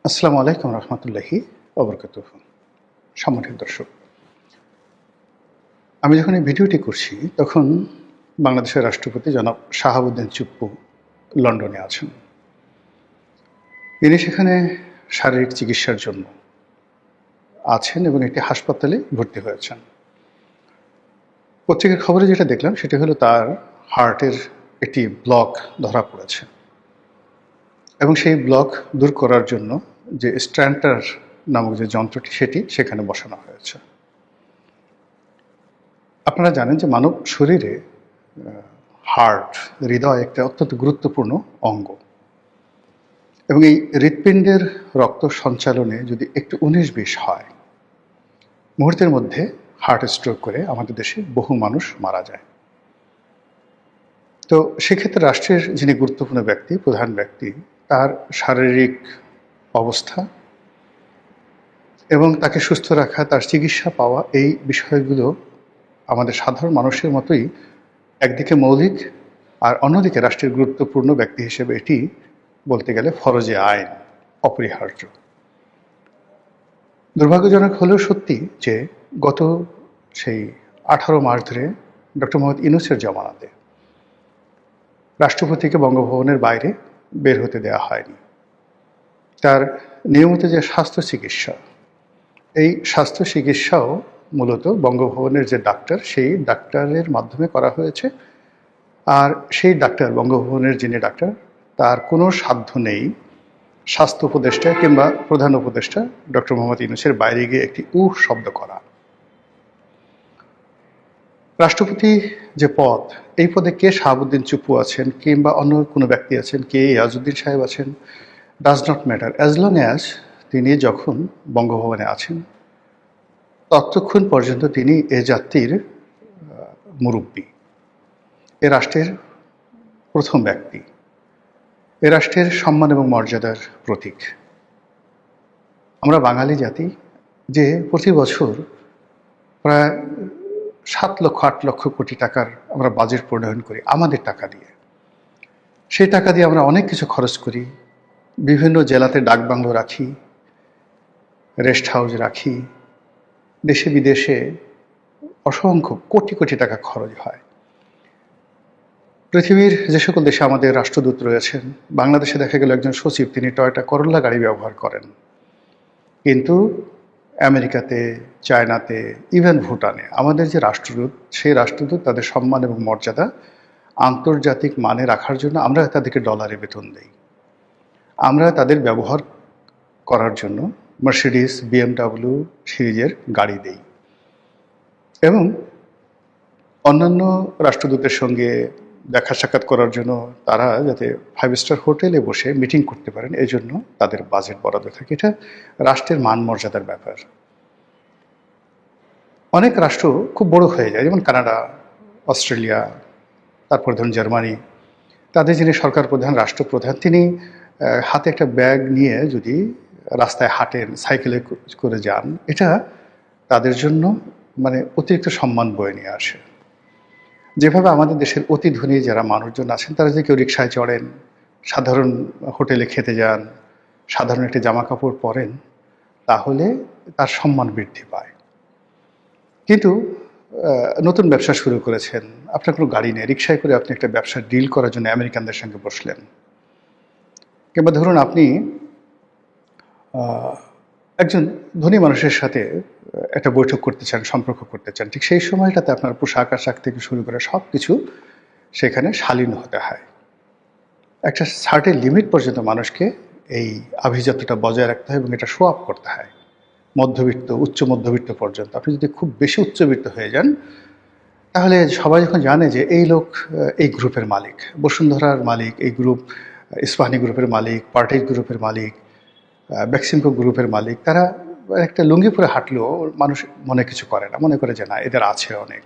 আসসালামু আলাইকুম রহমতুল্লাহি ওবরকাতুহ। সম্মানিত দর্শক, আমি যখন এই ভিডিওটি করছি তখন বাংলাদেশের রাষ্ট্রপতি জনাব শাহাবুদ্দিন চুপ্পু লন্ডনে আছেন। তিনি সেখানে শারীরিক চিকিৎসার জন্য আছেন এবং একটি হাসপাতালে ভর্তি হয়েছেন। পত্রিকার খবরে যেটা দেখলাম সেটা হলো তার হার্টের একটি ব্লক ধরা পড়েছে এবং সেই ব্লক দূর করার জন্য যে স্ট্যান্টার নামক যে যন্ত্রটি সেটি সেখানে বসানো হয়েছে। আপনারা জানেন যে মানব শরীরে হার্ট, হৃদয় একটা অত্যন্ত গুরুত্বপূর্ণ অঙ্গ এবং এই হৃৎপিণ্ডের রক্ত সঞ্চালনে যদি একটু 19-20 হয়, মুহূর্তের মধ্যে হার্ট স্ট্রোক করে আমাদের দেশে বহু মানুষ মারা যায়। তো সেক্ষেত্রে রাষ্ট্রের যিনি গুরুত্বপূর্ণ ব্যক্তি, প্রধান ব্যক্তি, তার শারীরিক অবস্থা এবং তাকে সুস্থ রাখা, তার চিকিৎসা পাওয়া, এই বিষয়গুলো আমাদের সাধারণ মানুষের মতোই একদিকে মৌলিক আর অন্যদিকে রাষ্ট্রের গুরুত্বপূর্ণ ব্যক্তি হিসেবে এটি বলতে গেলে ফরজে আইন, অপরিহার্য। দুর্ভাগ্যজনক হলেও সত্যি যে গত সেই 18 মার্চ ধরে ডক্টর মোহাম্মদ ইউনূসের জমানাতে রাষ্ট্রপতিকে বঙ্গভবনের বাইরে বের হতে দেওয়া হয়নি। তার নিয়মিত যে স্বাস্থ্য চিকিৎসা, এই স্বাস্থ্য চিকিৎসাও মূলত বঙ্গভবনের যে ডাক্তার, সেই ডাক্তারের মাধ্যমে করা হয়েছে। আর সেই ডাক্তার, বঙ্গভবনের যিনি ডাক্তার, তার কোনো সাধ্য নেই স্বাস্থ্য উপদেষ্টা কিংবা প্রধান উপদেষ্টা ডক্টর মোহাম্মদ ইউনূসের বাইরে গিয়ে একটি শব্দ করা। রাষ্ট্রপতি যে পদ, এই পদে কে শাহাবুদ্দিন চুপ্পু আছেন কিংবা অন্য কোনো ব্যক্তি আছেন, কে ইয়াজউদ্দিন সাহেব আছেন, does not matter, as long as তিনি যখন বঙ্গভবনে আছেন ততক্ষণ পর্যন্ত তিনি এ জাতির মুরব্বী, এ রাষ্ট্রের প্রথম ব্যক্তি, এ রাষ্ট্রের সম্মান এবং মর্যাদার প্রতীক। আমরা বাঙালি জাতি যে প্রতি বছর প্রায় 7-8 লক্ষ কোটি টাকার আমরা বাজেট প্রণয়ন করি আমাদের টাকা দিয়ে। সেই টাকা দিয়ে আমরা অনেক কিছু খরচ করি, বিভিন্ন জেলাতে ডাকবাংলো রাখি, রেস্ট হাউস রাখি, দেশে বিদেশে অসংখ্য কোটি কোটি টাকা খরচ হয়। পৃথিবীর যে সকল দেশে আমাদের রাষ্ট্রদূত রয়েছেন, বাংলাদেশে দেখা গেল একজন সচিব তিনি টয়োটা করোলা গাড়ি ব্যবহার করেন, কিন্তু আমেরিকাতে, চায়নাতে, ইভেন ভুটানে আমাদের যে রাষ্ট্রদূত, সেই রাষ্ট্রদূত তাদের সম্মান এবং মর্যাদা আন্তর্জাতিক মানে রাখার জন্য আমরা তাদেরকে ডলারে বেতন দেই। আমরা তাদের ব্যবহার করার জন্য মার্সিডিস, BMW সিরিজের গাড়ি দেই এবং অন্যান্য রাষ্ট্রদূতের সঙ্গে দেখা সাক্ষাৎ করার জন্য তারা যাতে 5 স্টার হোটেলে বসে মিটিং করতে পারেন, এই জন্য তাদের বাজেট বরাদ্দ থাকে। এটা রাষ্ট্রের মান মর্যাদার ব্যাপার। অনেক রাষ্ট্র খুব বড় হয়ে যায়, যেমন কানাডা, অস্ট্রেলিয়া, তারপর ধরুন জার্মানি। তাদের যিনি সরকার প্রধান, রাষ্ট্রপ্রধান, তিনি হাতে একটা ব্যাগ নিয়ে যদি রাস্তায় হাঁটেন, সাইকেলে করে যান, এটা তাদের জন্য মানে অতিরিক্ত সম্মান বয়ে নিয়ে আসে। যেভাবে আমাদের দেশের অতি ধনী যারা মানুষজন আছেন, তারা যদি কেউ রিকশায় চড়েন, সাধারণ হোটেলে খেতে যান, সাধারণ একটি জামা কাপড় পরেন, তাহলে তার সম্মান বৃদ্ধি পায়। কিন্তু নতুন ব্যবসা শুরু করেছেন, আপনার কোনো গাড়ি নেই, রিকশায় করে আপনি একটা ব্যবসার ডিল করার জন্য আমেরিকানদের সঙ্গে বসলেন, কিংবা ধরুন আপনি একজন ধনী মানুষের সাথে একটা বৈঠক করতে চান, সম্পর্ক করতে চান, ঠিক সেই সময়টাতে আপনার পোশাক আশাক থেকে শুরু করে সব কিছু সেখানে শালীন হতে হয়। একটা সার্টেন লিমিট পর্যন্ত মানুষকে এই আভিজাত্যটা বজায় রাখতে হয় এবং এটা শো আপ করতে হয় মধ্যবিত্ত, উচ্চ মধ্যবিত্ত পর্যন্ত। আপনি যদি খুব বেশি উচ্চবিত্ত হয়ে যান, তাহলে সবাই যখন জানে যে এই লোক এই গ্রুপের মালিক, বসুন্ধরার মালিক, এই গ্রুপ ইস্পাহানি গ্রুপের মালিক, পার্টেজ গ্রুপের মালিক, বেক্সিমকো গ্রুপের মালিক, তারা একটা লুঙ্গি পরে হাঁটলেও মানুষ মনে কিছু করে না, মনে করে যে না এদের আছে অনেক।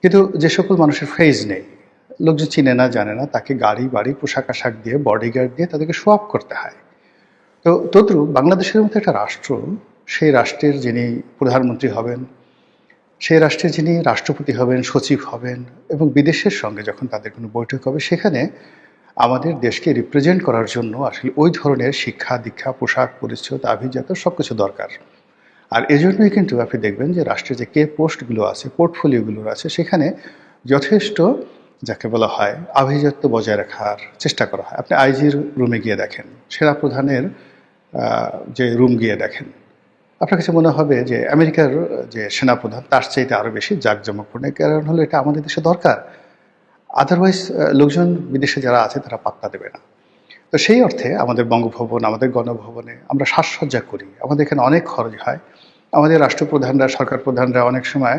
কিন্তু যে সকল মানুষের ফেজ নেই, লোকজন চিনে না, জানে না, তাকে গাড়ি বাড়ি পোশাক আশাক দিয়ে, বডিগার্ড দিয়ে তাদেরকে শো আপ করতে হয়। তো তদ্রূপ বাংলাদেশের মতো একটা রাষ্ট্র, সেই রাষ্ট্রের যিনি প্রধানমন্ত্রী হবেন, সেই রাষ্ট্রের যিনি রাষ্ট্রপতি হবেন, সচিব হবেন, এবং বিদেশের সঙ্গে যখন তাদের কোনো বৈঠক হবে, সেখানে আমাদের দেশকে রিপ্রেজেন্ট করার জন্য আসলে ওই ধরনের শিক্ষা দীক্ষা পোশাক পরিচ্ছদ আভিজাত্য সব কিছু দরকার। আর এজন্যই কিন্তু আপনি দেখবেন যে রাষ্ট্রের যে কে পোস্টগুলো আছে, পোর্টফোলিওগুলো আছে, সেখানে যথেষ্ট যাকে বলা হয় আভিজাত্য বজায় রাখার চেষ্টা করা হয়। আপনি আইজির রুমে গিয়ে দেখেন, সেনাপ্রধানের যে রুম গিয়ে দেখেন, আপনার কাছে মনে হবে যে আমেরিকার যে সেনাপ্রধান তার চাইতে আরও বেশি জাঁকজমকপূর্ণ। কারণ হলো এটা আমাদের দেশে দরকার, আদারওয়াইজ লোকজন বিদেশে যারা আছে তারা পাত্তা দেবে না। তো সেই অর্থে আমাদের বঙ্গভবন, আমাদের গণভবনে আমরা সাজসজ্জা করি, আমাদের এখানে অনেক খরচ হয়। আমাদের রাষ্ট্রপ্রধানরা, সরকার প্রধানরা অনেক সময়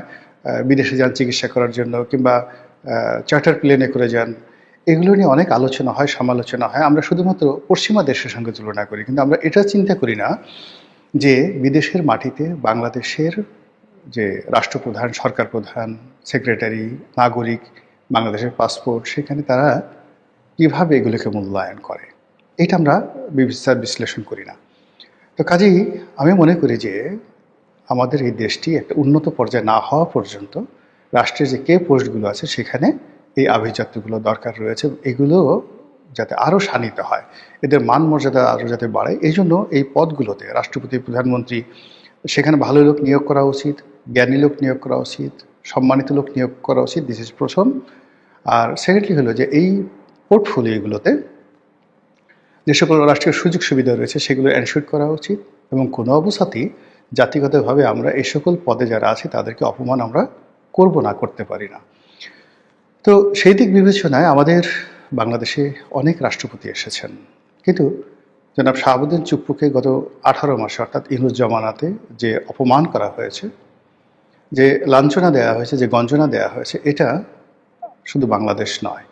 বিদেশে যান চিকিৎসা করার জন্য, কিংবা চার্টার প্লেনে করে যান। এগুলো নিয়ে অনেক আলোচনা হয়, সমালোচনা হয়। আমরা শুধুমাত্র পশ্চিমা দেশের সঙ্গে তুলনা করি, কিন্তু আমরা এটা চিন্তা করি না যে বিদেশের মাটিতে বাংলাদেশের যে রাষ্ট্রপ্রধান, সরকার প্রধান, সেক্রেটারি, নাগরিক, বাংলাদেশের পাসপোর্ট, সেখানে তারা কীভাবে এগুলোকে মূল্যায়ন করে, এটা আমরা বিচার বিশ্লেষণ করি না। তো কাজেই আমি মনে করি যে আমাদের এই দেশটি একটা উন্নত পর্যায়ে না হওয়া পর্যন্ত রাষ্ট্রের যে কে পোস্টগুলো আছে সেখানে এই আভিজাত্যগুলো দরকার রয়েছে। এগুলো যাতে আরও শানিত হয়, এদের মান মর্যাদা আরও যাতে বাড়ে, এই জন্য এই পদগুলোতে রাষ্ট্রপতি, প্রধানমন্ত্রী, সেখানে ভালো লোক নিয়োগ করা উচিত, জ্ঞানী লোক নিয়োগ করা উচিত, সম্মানিত লোক নিয়োগ করা উচিত। দিস ইজ প্রথম। আর সেকেন্ডলি হলো যে এই পোর্টফোলিওগুলোতে যে সকল রাষ্ট্রীয় সুযোগ সুবিধা রয়েছে সেগুলো এনশিওর করা উচিত, এবং কোনো অবস্থাতেই জাতিগতভাবে আমরা এই সকল পদে যারা আছে তাদেরকে অপমান আমরা করব না, করতে পারি না। তো সেই দিক বিবেচনায় আমাদের বাংলাদেশে অনেক রাষ্ট্রপতি এসেছেন, কিন্তু জনাব শাহাবুদ্দিন চুপ্পুকে গত 18 মাসে অর্থাৎ ইউনূস জমানাতে যে অপমান করা হয়েছে, যে লাঞ্ছনা দেওয়া হয়েছে, যে গঞ্জনা দেওয়া হয়েছে, এটা শুধু বাংলাদেশ নয়,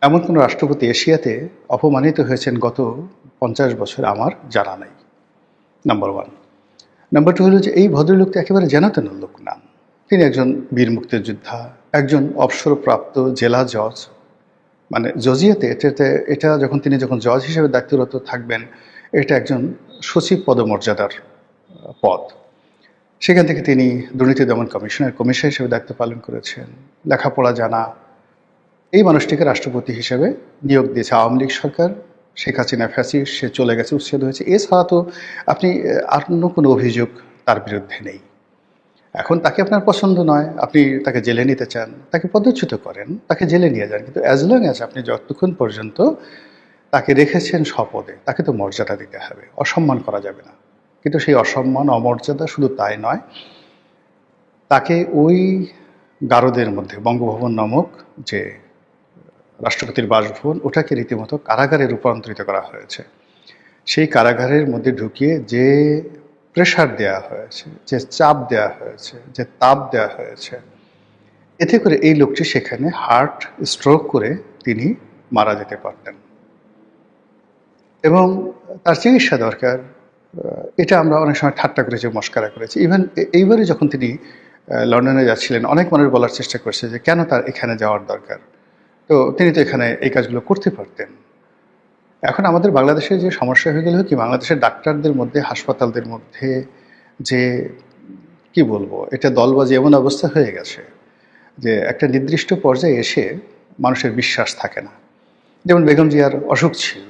এমন কোনো রাষ্ট্রপতি এশিয়াতে অপমানিত হয়েছেন গত 50 বছর আমার জানা নেই। নাম্বার 1। নাম্বার 2 হলো যে এই ভদ্রলোকটি একেবারে যেন তেন লোক না। তিনি একজন বীর মুক্তিযোদ্ধা, একজন অবসরপ্রাপ্ত জেলা জজ, মানে জজিয়াতে এটা যখন তিনি জজ হিসেবে দায়িত্বরত থাকবেন, এটা একজন সচিব পদমর্যাদার পদ। সেখান থেকে তিনি দুর্নীতি দমন কমিশনের কমিশনার হিসেবে দায়িত্ব পালন করেছেন। লেখাপড়া জানা এই মানুষটিকে রাষ্ট্রপতি হিসেবে নিয়োগ দিয়েছে আওয়ামী লীগ সরকার। শেখ হাসিনা ফ্যাসিস্ট, সে চলে গেছে, উচ্ছেদ হয়েছে। এছাড়া তো আপনি আর অন্য কোনো অভিযোগ তার বিরুদ্ধে নেই। এখন তাকে আপনার পছন্দ নয়, আপনি তাকে জেলে নিতে চান, তাকে পদচ্যুত করেন, তাকে জেলে নিয়ে যান, কিন্তু অ্যাজ লং অ্যাজ আপনি যতক্ষণ পর্যন্ত তাকে রেখেছেন স্বপদে, তাকে তো মর্যাদা দিতে হবে, অসম্মান করা যাবে না। কিন্তু সেই অসম্মান, অমর্যাদা শুধু তাই নয়, তাকে ওই গারদের মধ্যে, বঙ্গভবন নামক যে রাষ্ট্রপতির বাসভবন, ওটাকে রীতিমতো কারাগারে রূপান্তরিত করা হয়েছে। সেই কারাগারের মধ্যে ঢুকিয়ে যে প্রেশার দেয়া হয়েছে, যে চাপ দেয়া হয়েছে, যে তাপ দেয়া হয়েছে, এতে করে এই লোকটি সেখানে হার্ট স্ট্রোক করে তিনি মারা যেতে পারতেন, এবং তার চিকিৎসা দরকার। এটা আমরা অনেক সময় ঠাট্টা করেছি, মস্কারা করেছি। ইভেন এইবারে যখন তিনি লন্ডনে যাচ্ছিলেন, অনেক মানুষ বলার চেষ্টা করছে যে কেন তার এখানে যাওয়ার দরকার, তো তিনি তো এখানে এই কাজগুলো করতে পারতেন। এখন আমাদের বাংলাদেশে যে সমস্যা হয়ে গেল কি, বাংলাদেশের ডাক্তারদের মধ্যে, হাসপাতালদের মধ্যে যে কি বলবো, এটা দলবাজি এমন অবস্থা হয়ে গেছে যে একটা নির্দিষ্ট পর্যায়ে এসে মানুষের বিশ্বাস থাকে না। যেমন বেগম জিয়ার অসুখ ছিল,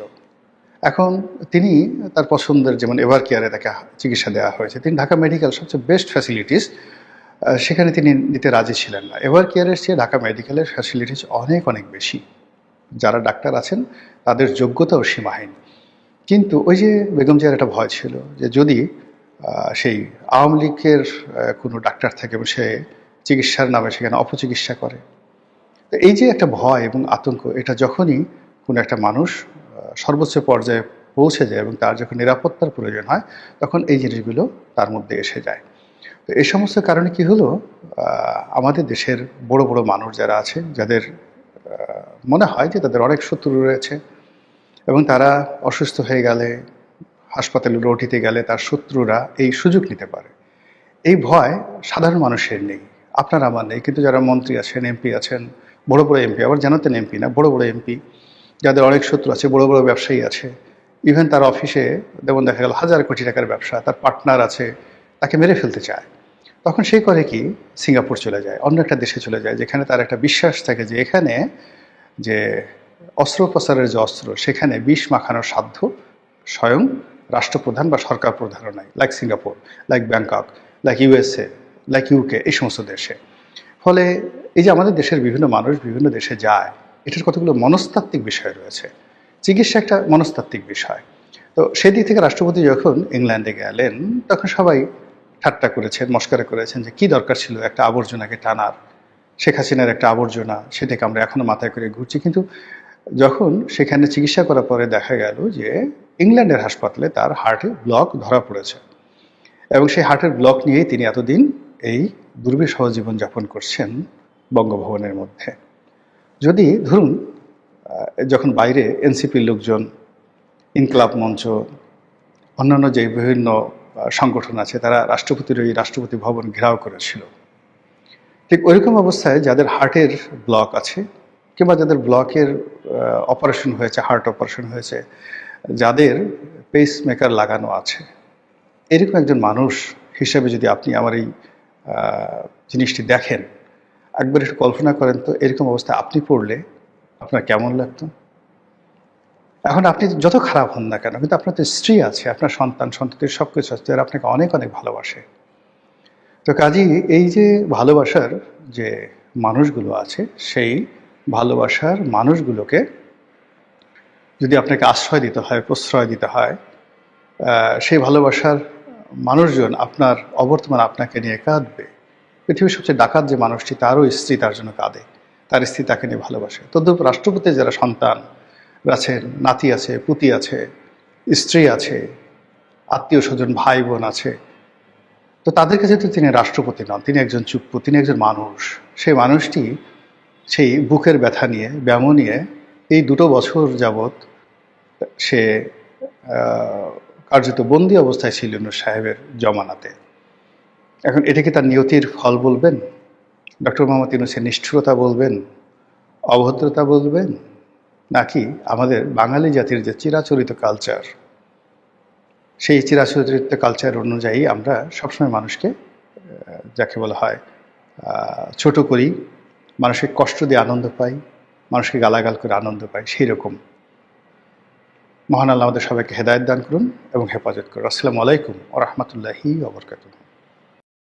এখন তিনি তার পছন্দের, যেমন এভার কেয়ারে তাকে চিকিৎসা দেওয়া হয়েছে, তিনি ঢাকা মেডিকেল সবচেয়ে বেস্ট ফ্যাসিলিটিস, সেখানে তিনি নিতে রাজি ছিলেন না। এভার কেয়ারের চেয়ে ঢাকা মেডিকেলের ফ্যাসিলিটিস অনেক অনেক বেশি, যারা ডাক্তার আছেন তাদের যোগ্যতাও সীমাহীন। কিন্তু ওই যে বেগম জিয়ার একটা ভয় ছিল যে যদি সেই আওয়ামী লীগের কোনো ডাক্তার থাকে এবং সে চিকিৎসার নামে সেখানে অপচিকিৎসা করে, তো এই যে একটা ভয় এবং আতঙ্ক, এটা যখনই কোনো একটা মানুষ সর্বোচ্চ পর্যায়ে পৌঁছে যায় এবং তার যখন নিরাপত্তার প্রয়োজন হয়, তখন এই জিনিসগুলো তার মধ্যে এসে যায়। তো এই সমস্ত কারণে কি হলো, আমাদের দেশের বড় বড় মানুষ যারা আছে, যাদের মনে হয় যে তাদের অনেক শত্রু রয়েছে এবং তারা অসুস্থ হয়ে গেলে, হাসপাতালে রটিতে গেলে তার শত্রুরা এই সুযোগ নিতে পারে, এই ভয় সাধারণ মানুষের নেই, আপনার আমার নেই। কিন্তু যারা মন্ত্রী আছেন, এমপি আছেন, বড় বড় এমপি, আবার জানাতেন এমপি না, বড় বড় এমপি, যাদের অনেক শত্রু আছে, বড় বড় ব্যবসায়ী আছে, ইভেন তার অফিসে যেমন দেখা গেল 1000 কোটি টাকার ব্যবসা, তার পার্টনার আছে, তাকে মেরে ফেলতে চায়, তখন সে করে কি, সিঙ্গাপুর চলে যায়, অন্য একটা দেশে চলে যায়, যেখানে তার একটা বিশ্বাস থাকে যে এখানে যে অস্ত্রোপচারের যে অস্ত্র, সেখানে বিষ মাখানোর সাধ্য স্বয়ং রাষ্ট্রপ্রধান বা সরকার প্রধানও নাই, like Singapore, like Bangkok, like USA, like UK, এই সমস্ত দেশে। ফলে এই যে আমাদের দেশের বিভিন্ন মানুষ বিভিন্ন দেশে যায়, এটার কতগুলো মনস্তাত্ত্বিক বিষয় রয়েছে। চিকিৎসা একটা মনস্তাত্ত্বিক বিষয়। তো সেদিক থেকে রাষ্ট্রপতি যখন ইংল্যান্ডে গেলেন, তখন সবাই ঠাট্টা করেছেন, মস্করা করেছেন যে কি দরকার ছিল একটা আবর্জনাকে টানার, শেখ হাসিনার একটা আবর্জনা, সেটাকে আমরা এখনো মাথায় করে ঘুরছি। কিন্তু যখন সেখানে চিকিৎসা করার পরে দেখা গেল যে ইংল্যান্ডের হাসপাতালে তার হার্টে ব্লক ধরা পড়েছে, এবং সেই হার্টের ব্লক নিয়েই তিনি এতদিন এই দুর্বিষহ জীবনযাপন করছেন বঙ্গভবনের মধ্যে। যদি ধরুন যখন বাইরে এনসিপির লোকজন, ইনকলাব মঞ্চ, অন্যান্য যে বিভিন্ন সংগঠন আছে, তারা রাষ্ট্রপতির ওই রাষ্ট্রপতি ভবন ঘেরাও করেছিল, ঠিক ওইরকম অবস্থায় যাদের হার্টের ব্লক আছে, কিংবা যাদের ব্লকের অপারেশন হয়েছে, হার্ট অপারেশন হয়েছে, যাদের পেস মেকার লাগানো আছে, এরকম একজন মানুষ হিসেবে যদি আপনি আমার এই জিনিসটি দেখেন, একবার একটু কল্পনা করেন তো এরকম অবস্থায় আপনি পড়লে আপনার কেমন লাগতো? এখন আপনি যত খারাপ হন না কেন, কিন্তু আপনার তো স্ত্রী আছে, আপনার সন্তান সন্ততির সব কিছু আছে, যারা আপনাকে অনেক অনেক ভালোবাসে। তো কাজেই এই যে ভালোবাসার যে মানুষগুলো আছে, সেই ভালোবাসার মানুষগুলোকে যদি আপনাকে আশ্রয় দিতে হয়, প্রশ্রয় দিতে হয়, সেই ভালোবাসার মানুষজন আপনার অবর্তমান আপনাকে নিয়ে কাঁদবে। পৃথিবীর সবচেয়ে ডাকাত যে মানুষটি, তারও স্ত্রী তার জন্য কাঁদে, তার স্ত্রী তাকে নিয়ে ভালোবাসে। তদ্রূপ রাষ্ট্রপতির যারা সন্তান আছেন, নাতি আছে, পুতি আছে, স্ত্রী আছে, আত্মীয় স্বজন, ভাই বোন আছে, তো তাদের কাছে তো তিনি রাষ্ট্রপতি নন, তিনি একজন চুপ্পু, তিনি একজন মানুষ। সেই মানুষটি সেই বুকের ব্যথা নিয়ে, ব্যামো নিয়ে এই 2 বছর যাবৎ সে কার্যত বন্দী অবস্থায় ছিল ইউনূস সাহেবের জমানাতে। এখন এটাকে তার নিয়তির ফল বলবেন, ডক্টর মোহাম্মদ ইউনূসের নিষ্ঠুরতা বলবেন, অভদ্রতা বলবেন, নাকি আমাদের বাঙালি জাতির যে চিরাচরিত কালচার, সেই চিরাচরিত কালচার অনুযায়ী আমরা সবসময় মানুষকে যাকে বলা হয় ছোট করি, মানুষকে কষ্ট দিয়ে আনন্দ পাই, মানুষকে গালাগাল করে আনন্দ পাই, সেই রকম। মহান আল্লাহ আমাদের সবাইকে হেদায়েত দান করুন এবং হেফাজত করুন। আসসালামু আলাইকুম ওয়া রাহমাতুল্লাহি ওয়া বারাকাতুহু।